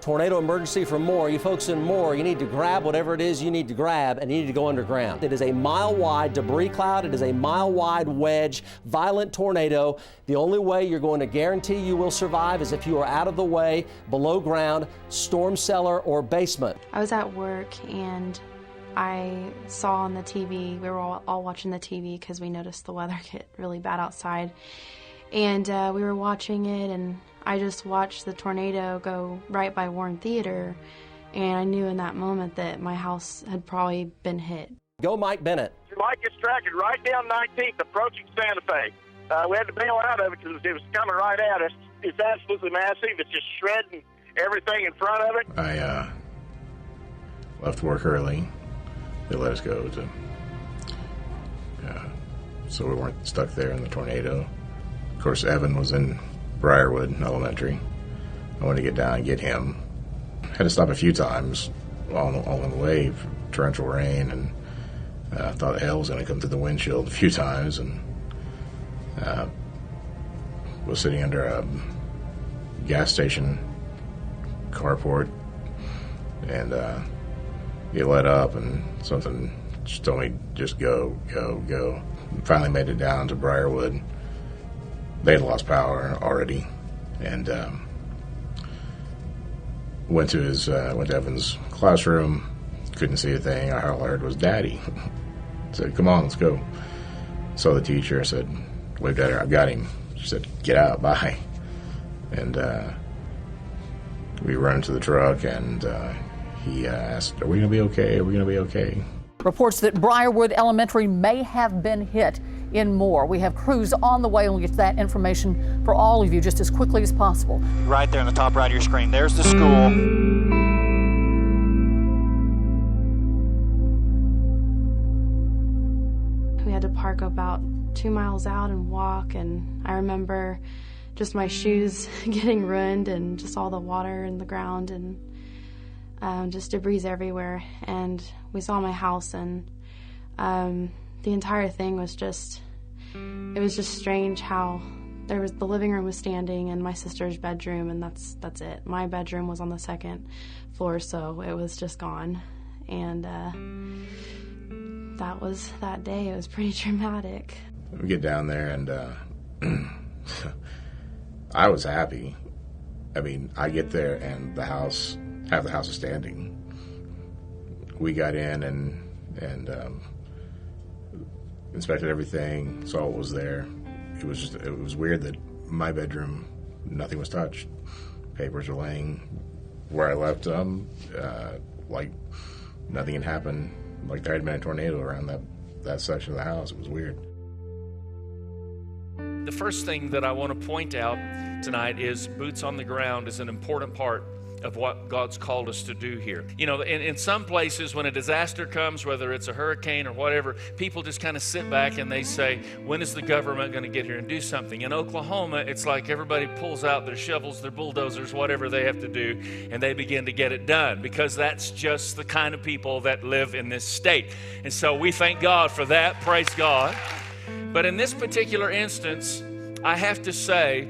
Tornado emergency for Moore. You folks in Moore, you need to grab whatever it is you need to grab, and you need to go underground. It is a mile-wide debris cloud. It is a mile-wide wedge, violent tornado. The only way you're going to guarantee you will survive is if you are out of the way, below ground, storm cellar, or basement. I was at work and I saw on the TV, we were all watching the TV because we noticed the weather get really bad outside. And we were watching it, and I just watched the tornado go right by Warren Theater, and I knew in that moment that my house had probably been hit. Go Mike Bennett. Light gets tracked right down 19th, approaching Santa Fe. We had to bail out of it because it was coming right at us. It's absolutely massive. It's just shredding everything in front of it. I left work early. They let us go so we weren't stuck there in the tornado. Of course, Evan was in Briarwood Elementary. I wanted to get down and get him. Had to stop a few times along the way for torrential rain, and I thought hell was going to come through the windshield a few times, and was sitting under a gas station carport, and it let up, and something just told me, just go, go, go. Finally made it down to Briarwood. They had lost power already, and went to Evan's classroom. Couldn't see a thing. All I heard was "Daddy." Said, "Come on, let's go." Saw the teacher. I said, "Waved at her. I've got him." She said, "Get out, bye." And we run to the truck, and he asked, "Are we going to be okay? Are we going to be okay?" Reports that Briarwood Elementary may have been hit in Moore. We have crews on the way, and we'll get that information for all of you just as quickly as possible. Right there on the top right of your screen, there's the school. We had to park about 2 miles out and walk, and I remember just my shoes getting ruined and just all the water in the ground and just debris everywhere. And we saw my house, and the entire thing was just, it was just strange how the living room was standing and my sister's bedroom, and that's it. My bedroom was on the second floor, so it was just gone. And that was that day. It was pretty traumatic. We get down there, and I was happy. I mean, I get there, and half the house is standing. We got in and inspected everything, saw what was there. It was weird that my bedroom, nothing was touched. Papers were laying where I left them, like nothing had happened, like there had been a tornado around that section of the house. It was weird. The first thing that I want to point out tonight is boots on the ground is an important part of what God's called us to do here. You know, in some places when a disaster comes, whether it's a hurricane or whatever, people just kind of sit back and they say, when is the government going to get here and do something? In Oklahoma, it's like everybody pulls out their shovels, their bulldozers, whatever they have to do, and they begin to get it done, because that's just the kind of people that live in this state. And so we thank God for that. Praise God. But in this particular instance, I have to say,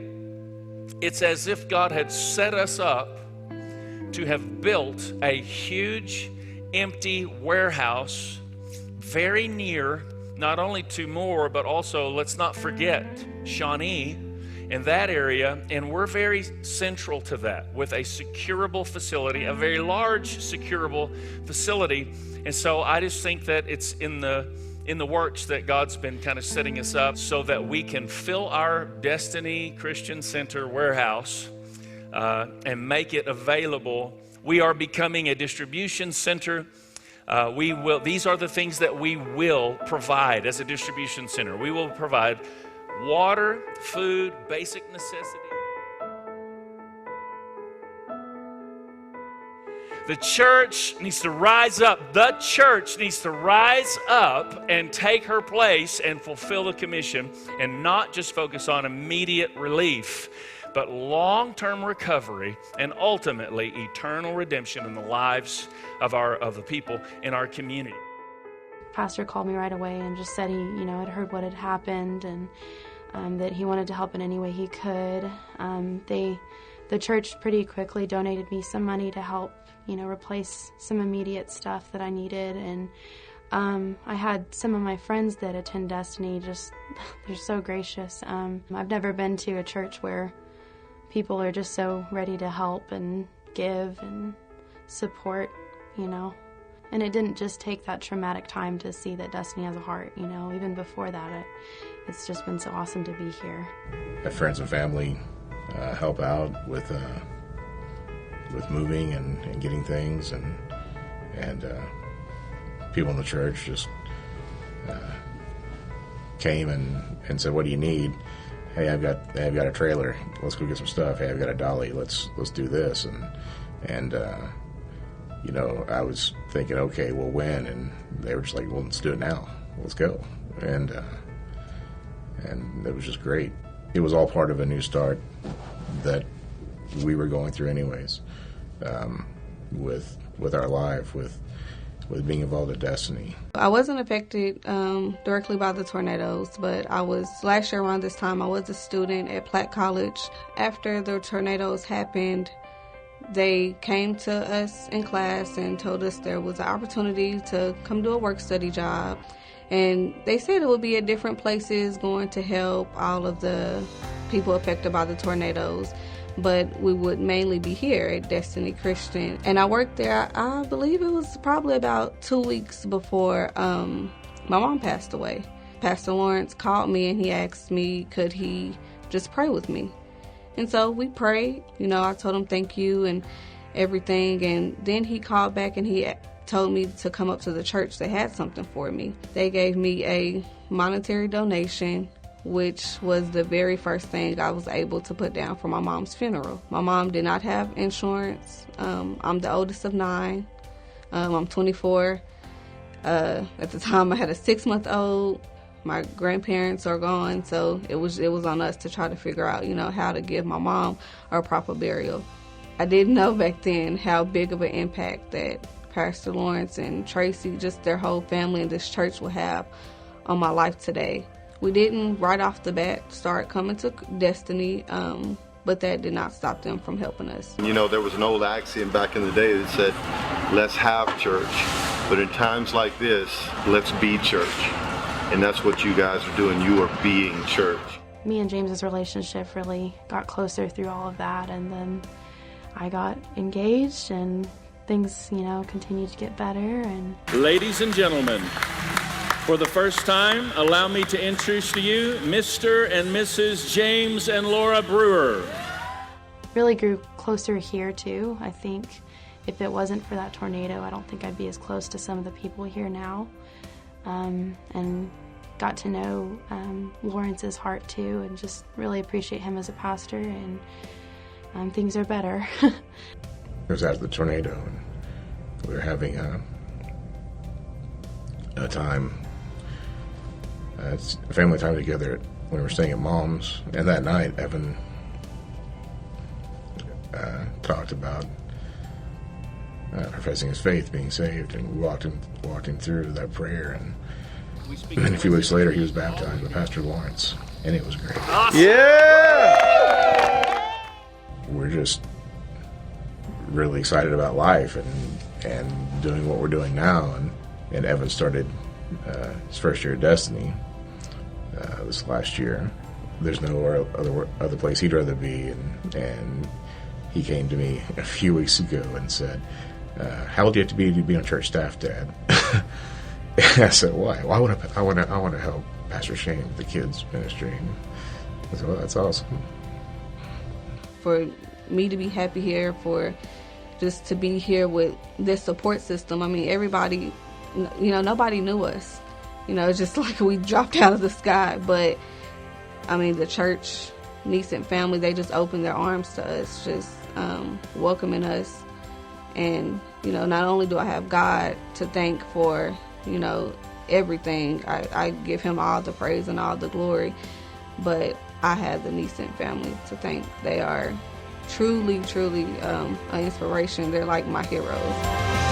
it's as if God had set us up to have built a huge empty warehouse very near not only to Moore, but also, let's not forget, Shawnee in that area, and we're very central to that with a securable facility, a very large securable facility. And so I just think that it's in the works that God's been kind of setting us up so that we can fill our Destiny Christian Center warehouse and make it available. We are becoming a distribution center. These are the things that we will provide as a distribution center. We will provide water, food, basic necessities. The church needs to rise up. The church needs to rise up and take her place and fulfill the commission, and not just focus on immediate relief, but long-term recovery and ultimately eternal redemption in the lives of the people in our community. Pastor called me right away and just said he, had heard what had happened, and that he wanted to help in any way he could. They the church pretty quickly donated me some money to help, replace some immediate stuff that I needed. And I had some of my friends that attend Destiny, they're so gracious. I've never been to a church where people are just so ready to help and give and support, And it didn't just take that traumatic time to see that Destiny has a heart, Even before that, it's just been so awesome to be here. Have friends and family help out with moving and getting things, and people in the church just came and said, "What do you need?" "Hey, I've got a trailer. Let's go get some stuff." "Hey, I've got a dolly. Let's do this." And I was thinking, okay, well, when? And they were just like, "Well, let's do it now. Let's go." And it was just great. It was all part of a new start that we were going through anyways, with our life, with being involved at Destiny. I wasn't affected directly by the tornadoes, but last year around this time, I was a student at Platt College. After the tornadoes happened, they came to us in class and told us there was an opportunity to come do a work-study job. And they said it would be at different places going to help all of the people affected by the tornadoes, but we would mainly be here at Destiny Christian. And I worked there, I believe it was probably about 2 weeks before my mom passed away. Pastor Lawrence called me and he asked me, could he just pray with me? And so we prayed. I told him thank you and everything. And then he called back and he told me to come up to the church. They had something for me. They gave me a monetary donation, which was the very first thing I was able to put down for my mom's funeral. My mom did not have insurance. I'm the oldest of 9. I'm 24. At the time, I had a 6-month-old. My grandparents are gone, so it was on us to try to figure out, how to give my mom a proper burial. I didn't know back then how big of an impact that Pastor Lawrence and Tracy, just their whole family and this church will have on my life today. We didn't right off the bat start coming to Destiny, but that did not stop them from helping us. There was an old axiom back in the day that said, let's have church, but in times like this, let's be church. And that's what you guys are doing. You are being church. Me and James's relationship really got closer through all of that, and then I got engaged and things, continued to get better. And ladies and gentlemen, for the first time, allow me to introduce to you Mr. and Mrs. James and Laura Brewer. Really grew closer here too. I think if it wasn't for that tornado, I don't think I'd be as close to some of the people here now. And got to know Lawrence's heart too, and just really appreciate him as a pastor, and things are better. It was after the tornado, and we were having a time, a family time together when we were staying at Mom's. And that night, Evan talked about professing his faith, being saved, and we walked him through that prayer. And then a few weeks later, he was baptized by Pastor Lawrence, and it was great. Awesome. Yeah! We're just really excited about life and doing what we're doing now. And Evan started his first year at Destiny this last year. There's no other place he'd rather be, and he came to me a few weeks ago and said, "How old do you have to be on church staff, Dad?" And I said, "Why? Well, I want to help Pastor Shane with the kids ministry." I said, "Well, that's awesome." For me to be happy here, for just to be here with this support system. I mean, everybody, nobody knew us. It's just like we dropped out of the sky. But I mean, the church, niece and family, they just opened their arms to us, just welcoming us. And not only do I have God to thank for everything, I give him all the praise and all the glory, but I have the Neeson family to thank. They are truly an inspiration. They're like my heroes.